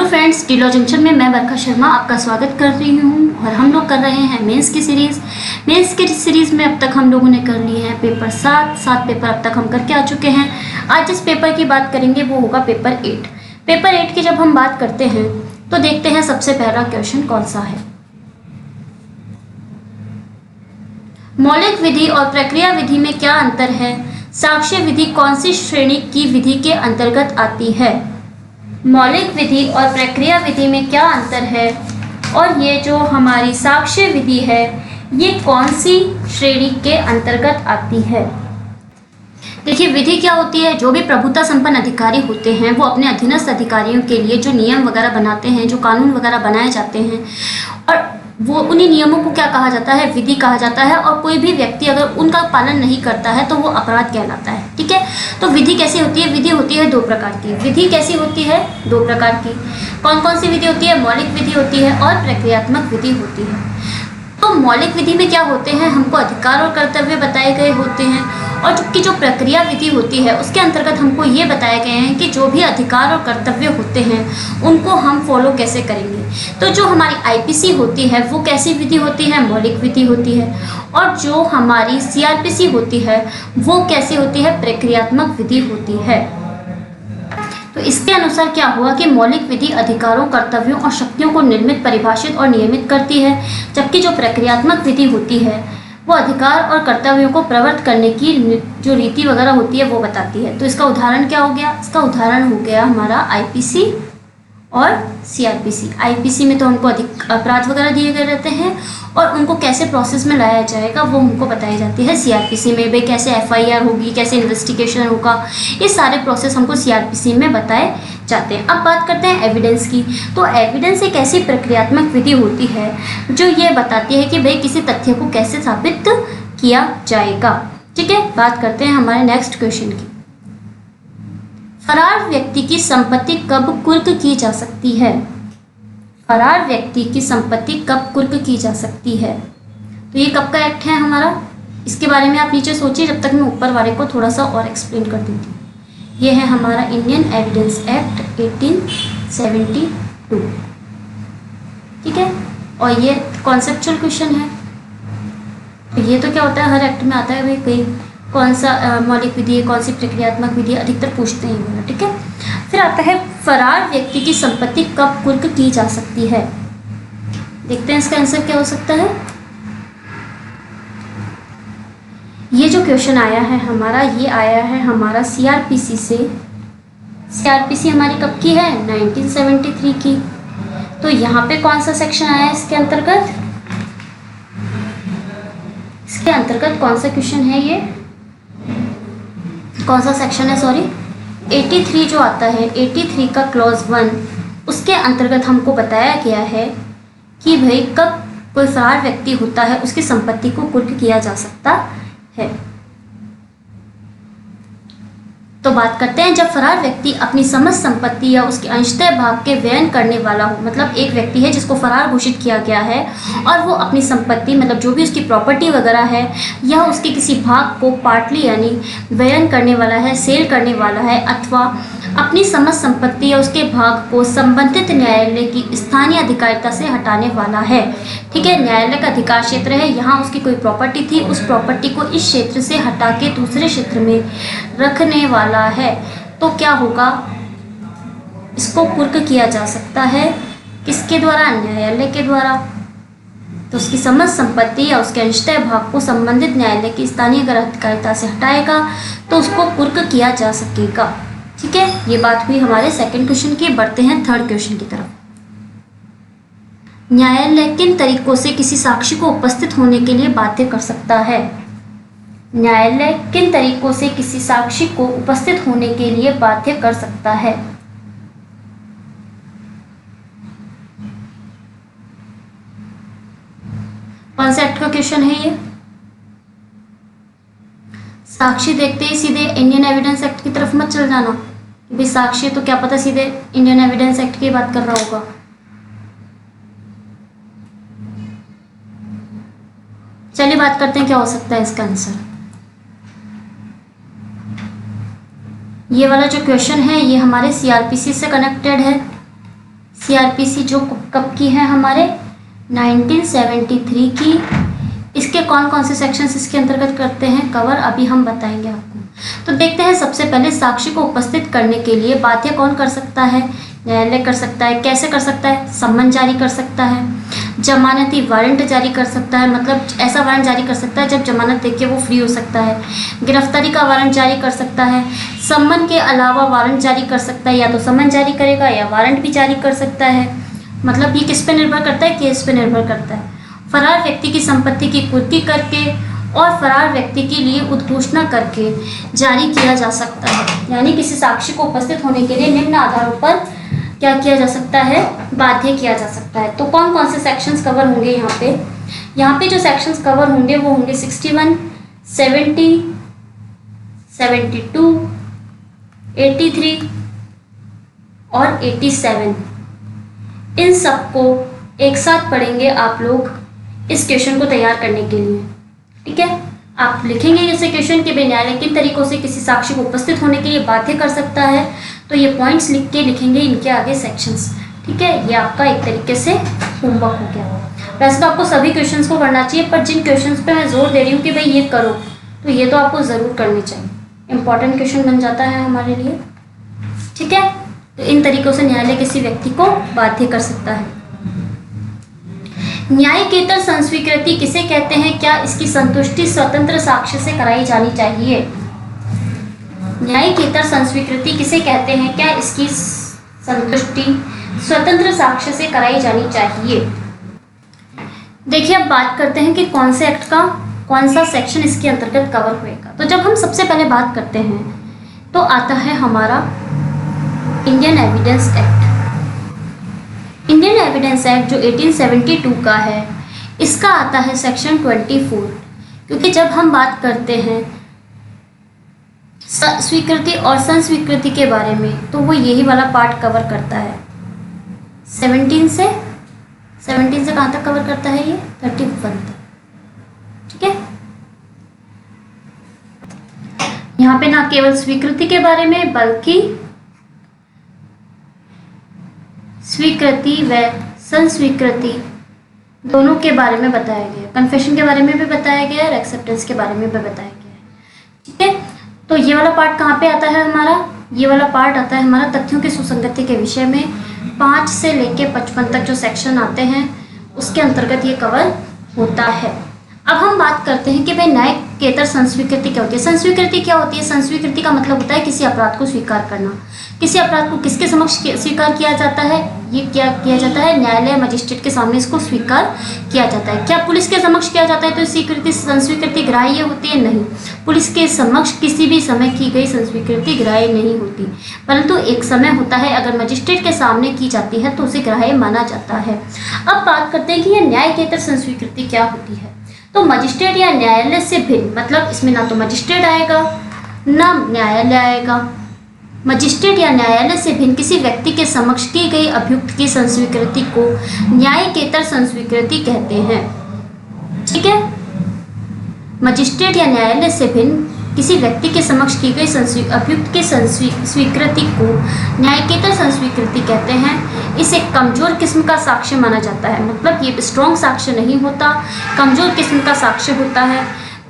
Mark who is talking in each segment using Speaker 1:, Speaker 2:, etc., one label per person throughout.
Speaker 1: Hello friends, D law junction में मैं बरखा शर्मा आपका स्वागत कर रही हूँ और हम लोग कर रहे हैं मेंस की सीरीज़ में अब तक हम लोगों ने कर लिए हैं पेपर 7 पेपर अब तक हम करके आ चुके हैं। आज जिस पेपर की बात करेंगे वो होगा पेपर 8। पेपर 8 की जब हम बात करते हैं तो देखते हैं सबसे पहला क्वेश्चन कौन सा है। मौलिक विधि और प्रक्रिया विधि में क्या अंतर है? साक्ष्य विधि कौन सी श्रेणी की विधि के अंतर्गत आती है? मौलिक विधि और प्रक्रिया विधि में क्या अंतर है? और ये जो हमारी साक्ष्य विधि है ये कौन सी श्रेणी के अंतर्गत आती है? देखिए, विधि क्या होती है? जो भी प्रभुता संपन्न अधिकारी होते हैं वो अपने अधीनस्थ अधिकारियों के लिए जो नियम वगैरह बनाते हैं, जो कानून वगैरह बनाए जाते हैं, और वो उन्हीं नियमों को क्या कहा जाता है? विधि कहा जाता है। और कोई भी व्यक्ति अगर उनका पालन नहीं करता है तो वो अपराध कहलाता है। ठीक है, तो विधि कैसी होती है? विधि होती है 2 प्रकार की। विधि कैसी होती है? 2 प्रकार की। कौन कौन सी विधि होती है? मौलिक विधि होती है और प्रक्रियात्मक विधि होती है। तो मौलिक विधि में क्या होते हैं? हमको अधिकार और कर्तव्य बताए गए होते हैं, और जबकि जो प्रक्रिया विधि होती है उसके अंतर्गत हमको ये बताए गए हैं कि जो भी अधिकार और कर्तव्य होते हैं उनको हम फॉलो कैसे करेंगे। तो जो हमारी आईपीसी होती है वो कैसी विधि होती है? मौलिक विधि होती है। और जो हमारी सीआरपीसी होती है वो कैसी होती है? प्रक्रियात्मक विधि होती है। तो इसके अनुसार क्या हुआ कि मौलिक विधि अधिकारों, कर्तव्यों और शक्तियों को निर्मित, परिभाषित और नियमित करती है, जबकि जो प्रक्रियात्मक विधि होती है वो अधिकार और कर्तव्यों को प्रवर्त करने की जो रीति वगैरह होती है वो बताती है। तो इसका उदाहरण क्या हो गया? इसका उदाहरण हो गया हमारा आईपीसी और सीआरपीसी। आईपीसी में तो हमको अधिक अपराध वगैरह दिए गए रहते हैं और उनको कैसे प्रोसेस में लाया जाएगा वो हमको बताई जाती है। सीआरपीसी में भाई कैसे एफआईआर होगी, कैसे इन्वेस्टिगेशन होगा, ये सारे प्रोसेस हमको सीआरपीसी में बताए जाते हैं। अब बात करते हैं एविडेंस की। तो एविडेंस एक ऐसी प्रक्रियात्मक विधि होती है जो ये बताती है कि भाई किसी तथ्य को कैसे साबित किया जाएगा। ठीक है, बात करते हैं हमारे नेक्स्ट क्वेश्चन की। फरार व्यक्ति की संपत्ति कब कुर्क की जा सकती है? फरार व्यक्ति की संपत्ति कब कुर्क की जा सकती है? तो ये कब का एक्ट है हमारा? इसके बारे में आप नीचे सोचिए जब तक मैं ऊपर वाले को थोड़ा सा और एक्सप्लेन कर देती हूँ। ये है हमारा इंडियन एविडेंस एक्ट 1872। ठीक है, और ये कॉन्सेप्चुअल क्वेश्चन है। तो ये तो क्या होता है, हर एक्ट में आता है भाई कहीं कौन सा मौलिक विधि है, कौन सी प्रक्रियात्मक विधि है, अधिकतर पूछते हैं वो। ठीक है, फिर आता है फरार व्यक्ति की संपत्ति कब कुर्क की जा सकती है? देखते हैं इसका आंसर क्या हो सकता है। ये जो क्वेश्चन आया है हमारा, ये आया है हमारा सीआरपीसी से। सीआरपीसी हमारी कब की है? 1973 की। तो यहाँ पे कौन सा सेक्शन आया है इसके अंतर्गत? इसके अंतर्गत कौन सा क्वेश्चन है ये? कौन सा सेक्शन है? सॉरी, 83 जो आता है, 83 का क्लॉज 1, उसके अंतर्गत हमको बताया गया है कि भाई कब कोई फरार व्यक्ति होता है उसकी संपत्ति को कुर्क किया जा सकता है। तो बात करते हैं, जब फरार व्यक्ति अपनी समस्त संपत्ति या उसके अंशतः भाग के व्ययन करने वाला हो। मतलब एक व्यक्ति है जिसको फरार घोषित किया गया है और वो अपनी संपत्ति, मतलब जो भी उसकी प्रॉपर्टी वगैरह है या उसके किसी भाग को पार्टली यानी व्ययन करने वाला है, सेल करने वाला है, अथवा अपनी समस्त संपत्ति या उसके भाग को संबंधित न्यायालय की स्थानीय अधिकारिता से हटाने वाला है। ठीक है, न्यायालय का अधिकार क्षेत्र है, यहाँ उसकी कोई प्रॉपर्टी थी, उस प्रॉपर्टी को इस क्षेत्र से हटा के दूसरे क्षेत्र में रखने वाला है, तो क्या होगा? इसको कुर्क किया जा सकता है। किसके द्वारा? न्यायालय के द्वारा। तो उसकी समस्त संपत्ति या उसके अंशतः भाग को संबंधित न्यायालय की स्थानीय अधिकारिता से हटाएगा तो उसको कुर्क किया जा सकेगा। ठीक है, ये बात हुई हमारे सेकंड क्वेश्चन की। बढ़ते हैं थर्ड क्वेश्चन की तरफ। न्यायालय किन तरीकों से किसी साक्षी को उपस्थित होने के लिए बाध्य कर सकता है? न्यायालय किन तरीकों से किसी साक्षी को उपस्थित होने के लिए बाध्य कर सकता है? कौन से एक्ट का क्वेश्चन है ये? साक्षी देखते ही सीधे इंडियन एविडेंस एक्ट की तरफ मत चल जाना कि भाई साक्षी तो क्या पता सीधे इंडियन एविडेंस एक्ट की बात कर रहा होगा। चलिए बात करते हैं क्या हो सकता है इसका आंसर। ये वाला जो क्वेश्चन है ये हमारे सीआरपीसी से कनेक्टेड है। सीआरपीसी जो कब की है हमारे 1973 की। इसके कौन कौन से सेक्शंस इसके अंतर्गत करते हैं कवर, अभी हम बताएंगे आपको। तो देखते हैं, सबसे पहले साक्षी को उपस्थित करने के लिए बाध्य कौन कर सकता है? न्यायालय कर सकता है। कैसे कर सकता है? सम्मन जारी कर सकता है, जमानती वारंट जारी कर सकता है, मतलब ऐसा वारंट जारी कर सकता है जब जमानत देके वो फ्री हो सकता है, गिरफ्तारी का वारंट जारी कर सकता है, सम्मन के अलावा वारंट जारी कर सकता है, या तो सम्मन जारी करेगा या वारंट भी जारी कर सकता है। मतलब ये किस पे निर्भर करता है? केस पे निर्भर करता है। फरार व्यक्ति की संपत्ति की कुर्की करके और फरार व्यक्ति के लिए उद्घोषणा करके जारी किया जा सकता है। यानी किसी साक्षी को उपस्थित होने के लिए निम्न आधारों पर क्या किया जा सकता है? बाध्य किया जा सकता है। तो कौन कौन से सेक्शंस कवर होंगे यहाँ पे? यहाँ पे जो सेक्शंस कवर होंगे वो होंगे 61, 70, 72, 83 और 87। इन सबको एक साथ पढ़ेंगे आप लोग इस क्वेश्चन को तैयार करने के लिए। ठीक है, आप लिखेंगे जैसे क्वेश्चन के न्यायालय किन तरीकों से किसी साक्षी को उपस्थित होने के लिए बाध्य कर सकता है, तो ये पॉइंट्स लिख के लिखेंगे इनके आगे सेक्शंस। ठीक है, ये आपका एक तरीके से होमवर्क हो गया। वैसे तो आपको सभी क्वेश्चंस को करना चाहिए, पर जिन क्वेश्चंस पे मैं जोर दे रही हूँ कि भाई ये करो, तो ये तो आपको ज़रूर करने चाहिए, इंपॉर्टेंट क्वेश्चन बन जाता है हमारे लिए। ठीक है, तो इन तरीकों से न्यायालय किसी व्यक्ति को बाध्य कर सकता है। न्यायिकेतर संस्वीकृति किसे कहते हैं? क्या इसकी संतुष्टि स्वतंत्र साक्ष्य से कराई जानी चाहिए? न्यायिकेतर संस्वीकृति किसे कहते हैं? क्या इसकी संतुष्टि स्वतंत्र साक्ष्य से कराई जानी चाहिए? देखिए, अब बात करते हैं कि कौन से एक्ट का कौन सा सेक्शन इसके अंतर्गत कवर होएगा। तो जब हम सबसे पहले बात करते हैं तो आता है हमारा Indian evidence act. Indian evidence act जो 1872 का है, इसका आता है सेक्शन 24। क्योंकि जब हम बात करते हैं स्वीकृति और संस्वीकृति के बारे में, तो वो यही वाला पार्ट कवर करता है। 17 से कहाँ तक कवर करता है? ये 31 तक। ठीक है, यहाँ पे ना केवल स्वीकृति के बारे में बल्कि स्वीकृति व संस्वीकृति दोनों के बारे में बताया गया। कन्फेशन के बारे में भी बताया गया और एक्सेप्टेंस के बारे में भी बताया गया है। ठीक है, तो ये वाला पार्ट कहाँ पे आता है हमारा? ये वाला पार्ट आता है हमारा तथ्यों की सुसंगति के विषय में। 5 से लेके 55 तक जो सेक्शन आते हैं उसके अंतर्गत ये कवर होता है। अब हम बात करते हैं कि भाई न्यायिकेतर संस्वीकृति क्या होती है। संस्वीकृति क्या होती है? संस्वीकृति का मतलब होता है किसी अपराध को स्वीकार करना। किसी अपराध को किसके समक्ष स्वीकार किया जाता है? ये क्या किया जाता है? न्यायालय मजिस्ट्रेट के सामने इसको स्वीकार किया जाता है। क्या पुलिस के समक्ष किया जाता है तो स्वीकृति संस्वीकृति ग्राह्य होती है? नहीं, पुलिस के समक्ष किसी भी समय की गई संस्वीकृति ग्राह्य नहीं होती, परंतु एक समय होता है अगर मजिस्ट्रेट के सामने की जाती है तो उसे ग्राह्य माना जाता है। अब बात करते हैं कि यह न्यायिकेतर संस्वीकृति क्या होती है। तो मजिस्ट्रेट या न्यायालय से भिन्न, मतलब इसमें ना तो मजिस्ट्रेट आएगा ना न्यायालय आएगा। मजिस्ट्रेट या न्यायालय से भिन्न किसी व्यक्ति के समक्ष की गई अभियुक्त की संस्वीकृति को न्यायिकेतर संस्वीकृति कहते हैं। ठीक है, मजिस्ट्रेट या न्यायालय से भिन्न किसी व्यक्ति के समक्ष की गई अभियुक्त की स्वीकृति को न्यायिकेतर संस्वीकृति कहते हैं। इसे कमजोर किस्म का साक्ष्य माना जाता है, मतलब ये स्ट्रॉन्ग साक्ष्य नहीं होता, कमजोर किस्म का साक्ष्य होता है।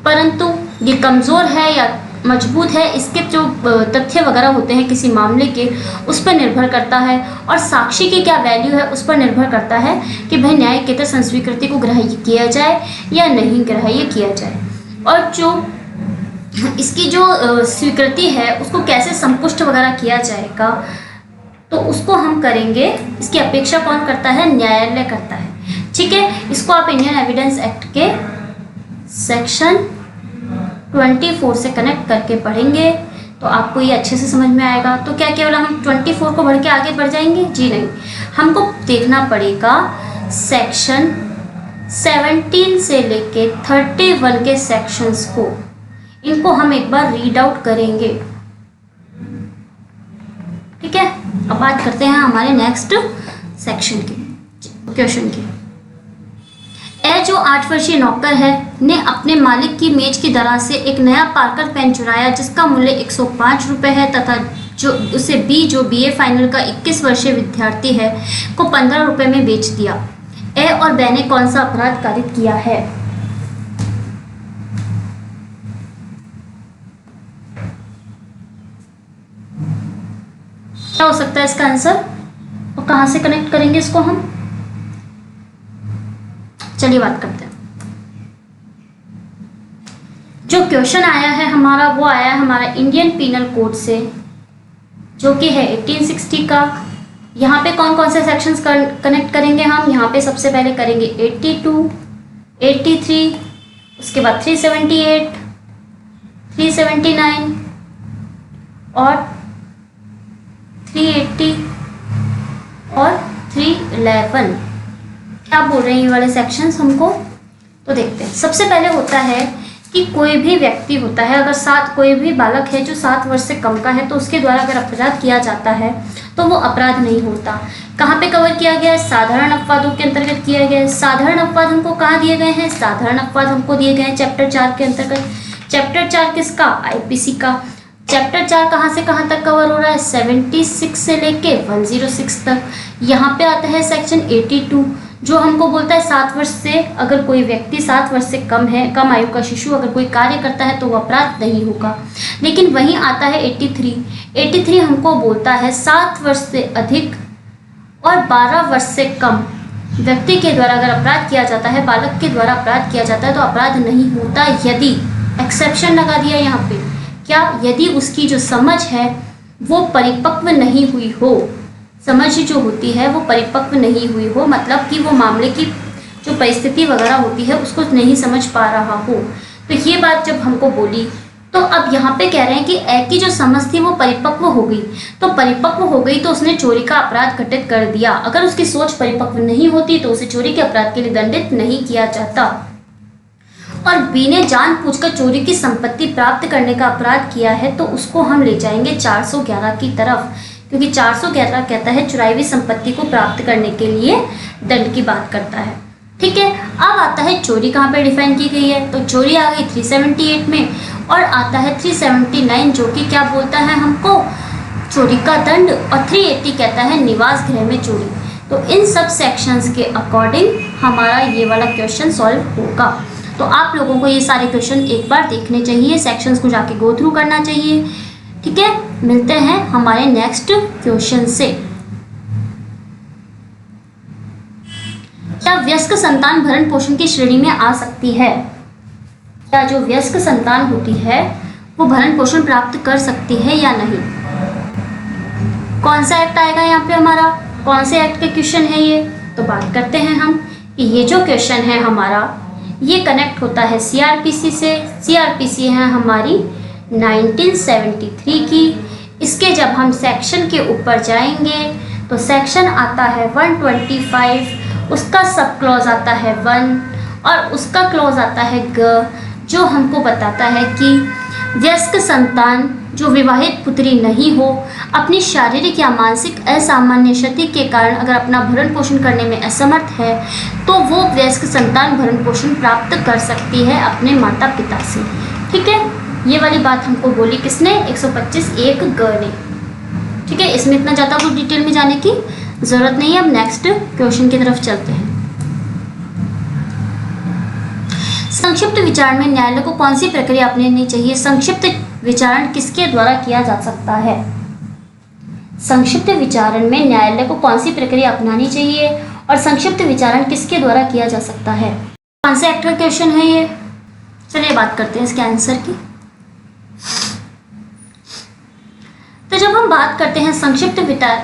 Speaker 1: परंतु ये कमजोर है या मजबूत है, इसके जो तथ्य वगैरह होते हैं किसी मामले के, उस पर निर्भर करता है, और साक्षी की क्या वैल्यू है उस पर निर्भर करता है कि भाई न्यायिकेतर संस्वीकृति को ग्राह्य किया जाए या नहीं ग्राह्य किया जाए। और जो इसकी जो स्वीकृति है उसको कैसे संपुष्ट वगैरह किया जाएगा, तो उसको हम करेंगे, इसकी अपेक्षा कौन करता है? न्यायालय करता है। ठीक है, इसको आप इंडियन एविडेंस एक्ट के सेक्शन 24 से कनेक्ट करके पढ़ेंगे तो आपको ये अच्छे से समझ में आएगा। तो क्या केवल हम 24 को बढ़ के आगे बढ़ जाएंगे? जी नहीं, हमको देखना पड़ेगा सेक्शन 17 से लेके 31 के सेक्शंस को, इनको हम एक बार रीड आउट करेंगे। ठीक है, अब बात करते हैं हमारे नेक्स्ट सेक्शन की, क्वेश्चन की। जो 8 वर्षीय नौकर है ने अपने मालिक की मेज की दराज से एक नया पार्कर पेन चुराया जिसका मूल्य 105 रुपये है तथा जो उसे बी, जो बीए फाइनल का 21 वर्षीय विद्यार्थी है, को 15 रुपए में बेच दिया। ए और बी ने कौन सा अपराध कारित किया है? क्या हो सकता है इसका आंसर और कहां से कनेक्ट करेंगे इसको हम? चलिए बात करते हैं। जो क्वेश्चन आया है हमारा, वो आया है हमारा इंडियन पीनल कोड से, जो कि है 1860 का। यहाँ पे कौन कौन से सेक्शंस कनेक्ट करेंगे हम? यहाँ पे सबसे पहले करेंगे 82, 83, उसके बाद 378, 379 और 380 और 311। क्या बोल रहे हैं ये वाले सेक्शंस हमको? तो देखते हैं। सबसे पहले होता है कि कोई भी व्यक्ति होता है, अगर कोई भी बालक है जो 7 वर्ष से कम का है, तो उसके द्वारा अगर अपराध किया जाता है तो वो अपराध नहीं होता। कहाँ पे कवर किया गया है? साधारण अपवादों के अंतर्गत किया गया है। साधारण अपवाद हमको कहाँ दिए गए हैं? साधारण अपवाद हमको दिए गए हैं चैप्टर 4 के अंतर्गत। चैप्टर 4 किसका? आईपीसी का। चैप्टर 4 कहाँ से कहाँ तक कवर हो रहा है? 76 से लेके 106 तक। यहाँ पे आता है सेक्शन 82, जो हमको बोलता है 7 वर्ष से अगर कोई व्यक्ति 7 वर्ष से कम है, कम आयु का शिशु अगर कोई कार्य करता है तो वो अपराध नहीं होगा। लेकिन वहीं आता है 83 हमको बोलता है 7 वर्ष से अधिक और 12 वर्ष से कम व्यक्ति के द्वारा अगर अपराध किया जाता है, बालक के द्वारा अपराध किया जाता है, तो अपराध नहीं होता, यदि एक्सेप्शन लगा दिया यहाँ पे। क्या? यदि उसकी जो समझ है वो परिपक्व नहीं हुई हो। समझ जो होती है वो परिपक्व नहीं हुई हो, मतलब कि वो मामले की जो परिस्थिति वगैरह होती है उसको नहीं समझ पा रहा हो। तो ये बात जब हमको बोली, तो अब यहाँ पे कह रहे हैं कि ए की जो समझ थी वो परिपक्व हो गई। तो परिपक्व हो गई तो उसने चोरी का अपराध घटित कर दिया। अगर उसकी सोच परिपक्व नहीं होती तो उसे चोरी के अपराध के लिए दंडित नहीं किया जाता। और बी ने जानबूझकर चोरी की संपत्ति प्राप्त करने का अपराध किया है, तो उसको हम ले जाएंगे 411 की तरफ, क्योंकि 411 कहता है चुराई हुई संपत्ति को प्राप्त करने के लिए दंड की बात करता है। ठीक है, अब आता है चोरी कहाँ पे डिफाइन की गई है। तो चोरी आ गई 378 में, और आता है 379 जो कि क्या बोलता है हमको? चोरी का दंड। और 380 कहता है निवास गृह में चोरी। तो इन सब सेक्शंस के अकॉर्डिंग हमारा ये वाला क्वेश्चन सॉल्व होगा। तो आप लोगों को ये सारे क्वेश्चन एक बार देखने चाहिए, सेक्शंस को जाके गो थ्रू करना चाहिए। ठीक है, मिलते हैं हमारे नेक्स्ट क्वेश्चन से। क्या वयस्क संतान भरण पोषण की श्रेणी में आ सकती है? क्या जो वयस्क संतान होती है वो भरण पोषण प्राप्त कर सकती है या नहीं? कौन सा एक्ट आएगा यहाँ पे हमारा? कौन से एक्ट का क्वेश्चन है ये? तो बात करते हैं हम कि ये जो क्वेश्चन है हमारा, ये कनेक्ट होता है सीआरपीसी से। सीआरपीसी है हमारी 1973 की। इसके जब हम सेक्शन के ऊपर जाएंगे तो सेक्शन आता है 125, उसका सब क्लॉज आता है 1 और उसका क्लॉज आता है ग, जो हमको बताता है कि वयस्क संतान जो विवाहित पुत्री नहीं हो, अपनी शारीरिक या मानसिक असामान्य क्षति के कारण अगर अपना भरण पोषण करने में असमर्थ है, तो वो वयस्क संतान भरण पोषण प्राप्त कर सकती है अपने माता पिता से। ठीक है, ये वाली बात हमको बोली किसने? 125(1) ग ने। ठीक है, इसमें इतना ज़्यादा कुछ डिटेल में जाने की ज़रूरत नहीं है। अब नेक्स्ट क्वेश्चन की तरफ चलते हैं। संक्षिप्त विचारण में न्यायालय को कौन सी प्रक्रिया अपनानी चाहिए? संक्षिप्त विचारण किसके द्वारा किया जा सकता है? संक्षिप्त विचारण में न्यायालय को कौन सी प्रक्रिया अपनानी चाहिए और संक्षिप्त विचारण किसके द्वारा किया जा सकता है? कौन से एक्ट का क्वेश्चन है ये? चलिए बात करते हैं इसके आंसर की। तो जब हम बात करते हैं संक्षिप्त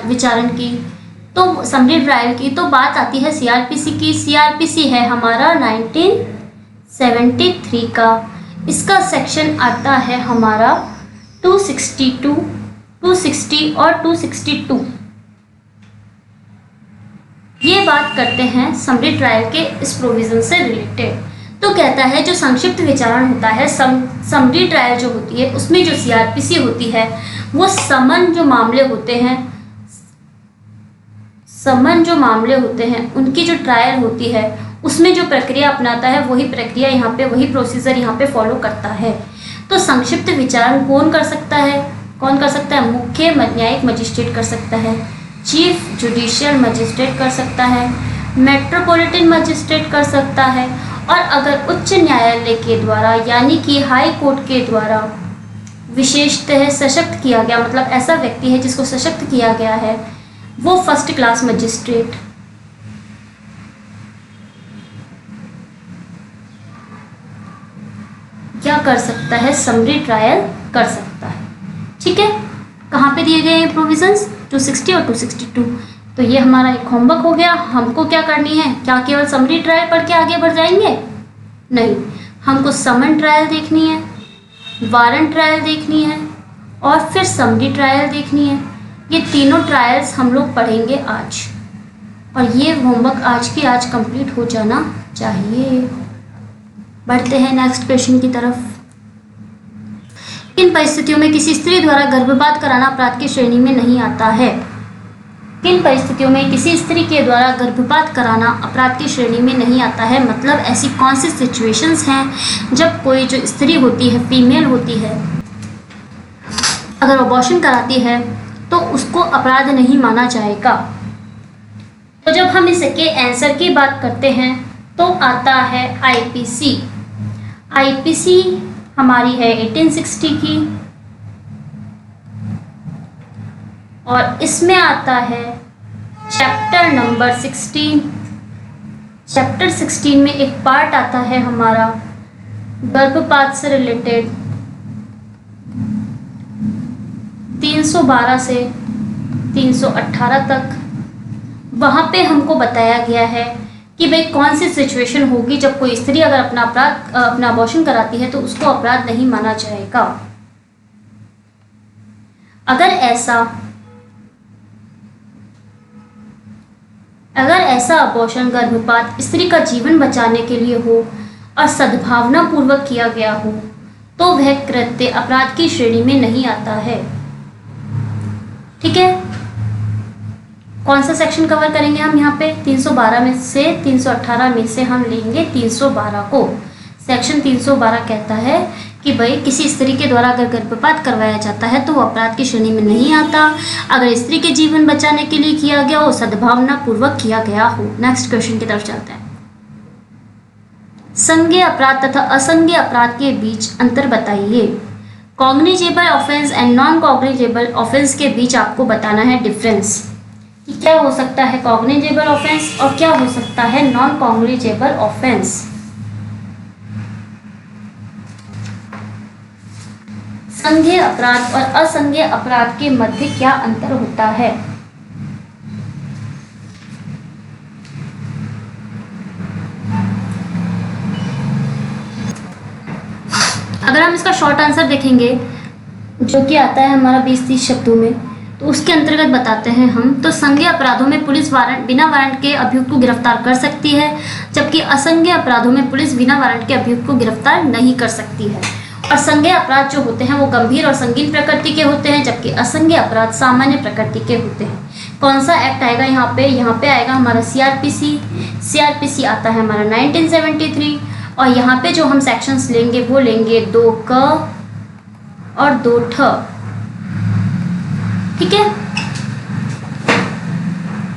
Speaker 1: विचारण की, तो समरी ट्रायल की, तो बात आती है सीआरपीसी की। सीआरपीसी है हमारा 1973 का। इसका सेक्शन आता है हमारा 262, 260 और 262। ये बात करते हैं समरी ट्रायल के इस प्रोविजन से रिलेटेड। तो कहता है जो संक्षिप्त विचारण होता है, समरी ट्रायल जो होती है, उसमें जो सीआरपीसी होती है वो समन जो मामले होते हैं उनकी जो ट्रायल होती है उसमें जो प्रक्रिया अपनाता है वही प्रक्रिया यहाँ पे, वही प्रोसीजर यहाँ पे फॉलो करता है। तो संक्षिप्त विचारण कौन कर सकता है? कौन कर सकता है? मुख्य न्यायिक मजिस्ट्रेट कर सकता है, चीफ जुडिशियल मजिस्ट्रेट कर सकता है, मेट्रोपॉलिटन मजिस्ट्रेट कर सकता है, और अगर उच्च न्यायालय के द्वारा यानी कि हाई कोर्ट के द्वारा विशेषतः सशक्त किया गया, मतलब ऐसा व्यक्ति है जिसको सशक्त किया गया है, वो फर्स्ट क्लास मजिस्ट्रेट। क्या कर सकता है? समरी ट्रायल कर सकता है। ठीक है, कहाँ पे दिए गए हैं प्रोविजंस? 260 और 262। तो ये हमारा एक होमवर्क हो गया। हमको क्या करनी है? क्या केवल समरी ट्रायल पढ़ के आगे बढ़ जाएंगे? नहीं, हमको समन ट्रायल देखनी है, वारंट ट्रायल देखनी है, और फिर समरी ट्रायल देखनी है। ये तीनों ट्रायल्स हम लोग पढ़ेंगे आज, और ये होमवर्क आज की आज कंप्लीट हो जाना चाहिए। बढ़ते हैं नेक्स्ट क्वेश्चन की तरफ। किन परिस्थितियों में किसी स्त्री द्वारा गर्भपात कराना अपराध की श्रेणी में नहीं आता है? किन परिस्थितियों में किसी स्त्री के द्वारा गर्भपात कराना अपराध की श्रेणी में नहीं आता है? मतलब ऐसी कौन सी सिचुएशंस हैं जब कोई जो स्त्री होती है, फीमेल होती है, अगर अबॉर्शन कराती है तो उसको अपराध नहीं माना जाएगा। तो जब हम इसके आंसर की बात करते हैं तो आता है आईपीसी। आईपीसी हमारी है 1860 की, और इसमें आता है चैप्टर नंबर 16। चैप्टर 16 में एक पार्ट आता है हमारा गर्भपात से रिलेटेड 312 से 318 तक। वहाँ पे हमको बताया गया है कि भाई कौन सी सिचुएशन होगी जब कोई स्त्री अगर अपना अबॉर्शन कराती है तो उसको अपराध नहीं माना जाएगा। अगर ऐसा अबॉर्शन गर्भपात स्त्री का जीवन बचाने के लिए हो और सद्भावना पूर्वक किया गया हो तो वह कृत्य अपराध की श्रेणी में नहीं आता है। ठीक है, कौन सा सेक्शन कवर करेंगे हम यहाँ पे? 312 में से 318 में से हम लेंगे 312 को। सेक्शन 312 कहता है कि भाई किसी स्त्री के द्वारा अगर गर्भपात करवाया जाता है तो वो अपराध की श्रेणी में नहीं आता अगर स्त्री के जीवन बचाने के लिए किया गया हो, सद्भावना पूर्वक किया गया हो। नेक्स्ट क्वेश्चन की तरफ चलते हैं। संज्ञेय अपराध तथा असंज्ञेय अपराध के बीच अंतर बताइए। Cognizable offence and non cognizable offence के बीच आपको बताना है डिफरेंस कि क्या हो सकता है कॉग्निजेबल ऑफेंस और क्या हो सकता है नॉन कॉग्निजेबल ऑफेंस। संज्ञेय अपराध और असंज्ञेय अपराध के मध्य क्या अंतर होता है? अगर हम इसका शॉर्ट आंसर देखेंगे जो कि आता है हमारा 20-30 शब्दों में, तो उसके अंतर्गत बताते हैं हम। तो संज्ञेय अपराधों में पुलिस वारंट बिना वारंट के अभियुक्त को गिरफ्तार कर सकती है, जबकि असंज्ञेय अपराधों में पुलिस बिना वारंट के अभियुक्त को गिरफ्तार नहीं कर सकती है। और संज्ञेय अपराध जो होते हैं वो गंभीर और संगीन प्रकृति के होते हैं, जबकि असंज्ञेय अपराध सामान्य प्रकृति के होते हैं। कौन सा एक्ट आएगा यहाँ पे? यहाँ पे आएगा हमारा सीआरपीसी। सीआरपीसी आता है हमारा 1973। और यहाँ पे जो हम सेक्शंस लेंगे वो लेंगे 2 क और 2 ठ। ठीक है,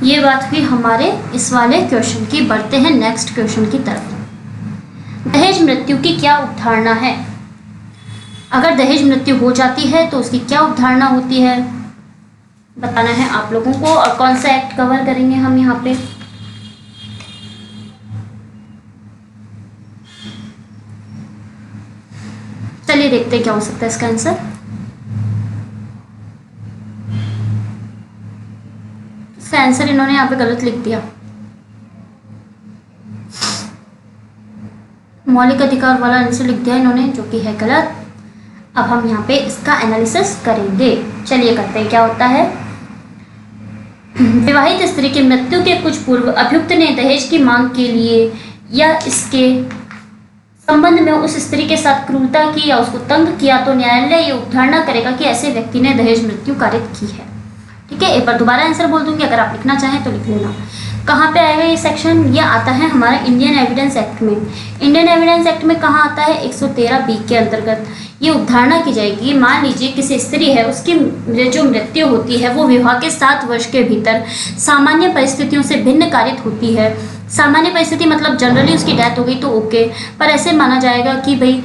Speaker 1: ये बात हुई हमारे इस वाले क्वेश्चन की। बढ़ते हैं नेक्स्ट क्वेश्चन की तरफ। दहेज मृत्यु की क्या अवधारणा है? अगर दहेज मृत्यु हो जाती है तो उसकी क्या अवधारणा होती है बताना है आप लोगों को। और कौन सा एक्ट कवर करेंगे हम यहाँ पे? चलिए देखते हैं क्या हो सकता है इसका आंसर। इसका आंसर इन्होंने यहाँ पे गलत लिख दिया। मौलिक अधिकार वाला आंसर लिख दिया इन्होंने, जो कि है गलत। अब हम यहाँ पे इसका एनालिसिस करेंगे। चलिए करते हैं क्या होता है। विवाहित स्त्री की मृत्यु के कुछ पूर्व अभियुक्त ने दहेज की मांग के लिए या इसके संबंध में उस स्त्री के साथ क्रूरता की या उसको तंग किया तो न्यायालय ये अवधारणा करेगा कि ऐसे व्यक्ति ने दहेज मृत्यु कारित की है। ठीक है, एक बार दोबारा आंसर बोल दूंगी, अगर आप लिखना चाहें तो लिख लेना। कहाँ पे आएगा ये सेक्शन? ये आता है हमारा इंडियन एविडेंस एक्ट में। इंडियन एविडेंस एक्ट में कहाँ आता है? 113B के अंतर्गत ये अवधारणा की जाएगी। मान लीजिए किसी स्त्री है, उसकी जो मृत्यु होती है वो विवाह के 7 वर्ष के भीतर सामान्य परिस्थितियों से भिन्न कारित होती है। सामान्य परिस्थिति मतलब जनरली उसकी डेथ हो गई तो ओके, पर ऐसे माना जाएगा कि भाई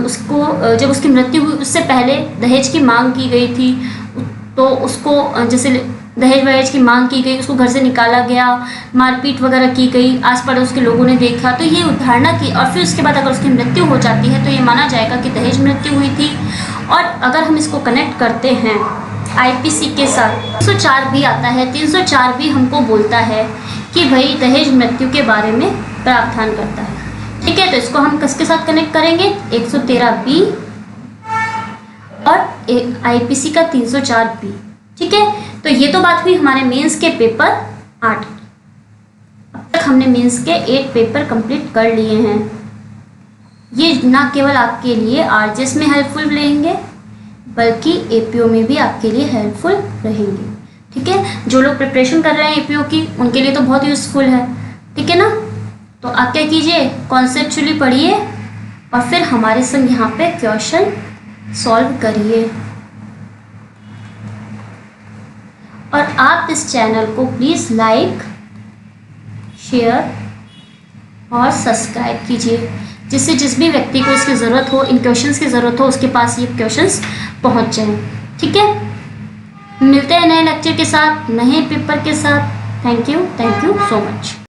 Speaker 1: उसको जब उसकी मृत्यु हुई उससे पहले दहेज की मांग की गई थी, तो उसको जैसे दहेज वहेज की मांग की गई, उसको घर से निकाला गया, मारपीट वगैरह की गई, आस पड़ोस के लोगों ने देखा, तो ये उदाहरणा की, और फिर उसके बाद अगर उसकी मृत्यु हो जाती है तो ये माना जाएगा कि दहेज मृत्यु हुई थी। और अगर हम इसको कनेक्ट करते हैं आईपीसी के साथ, 304B आता है। 304B हमको बोलता है कि भाई दहेज मृत्यु के बारे में प्रावधान करता है। ठीक है, तो इसको हम किसके साथ कनेक्ट करेंगे? 113B और आईपीसी का 304B। ठीक है, तो ये तो बात हुई हमारे मेंस के पेपर 8। अब तक हमने मेंस के 8 पेपर कंप्लीट कर लिए हैं। ये ना केवल आपके लिए आरजेएस में हेल्पफुल रहेंगे बल्कि एपीओ में भी आपके लिए हेल्पफुल रहेंगे। ठीक है, जो लोग प्रिपरेशन कर रहे हैं एपीओ की उनके लिए तो बहुत यूज़फुल है। ठीक है ना, तो आप क्या कीजिए, कॉन्सेप्चुअली पढ़िए और फिर हमारे संग यहाँ पे क्वेश्चन सॉल्व करिए। और आप इस चैनल को प्लीज़ लाइक, शेयर और सब्सक्राइब कीजिए, जिससे जिस भी व्यक्ति को इसकी ज़रूरत हो, इन क्वेश्चंस की ज़रूरत हो, उसके पास ये क्वेश्चंस पहुंच जाएं। ठीक है, मिलते हैं नए लेक्चर के साथ, नए पेपर के साथ। Thank you so much.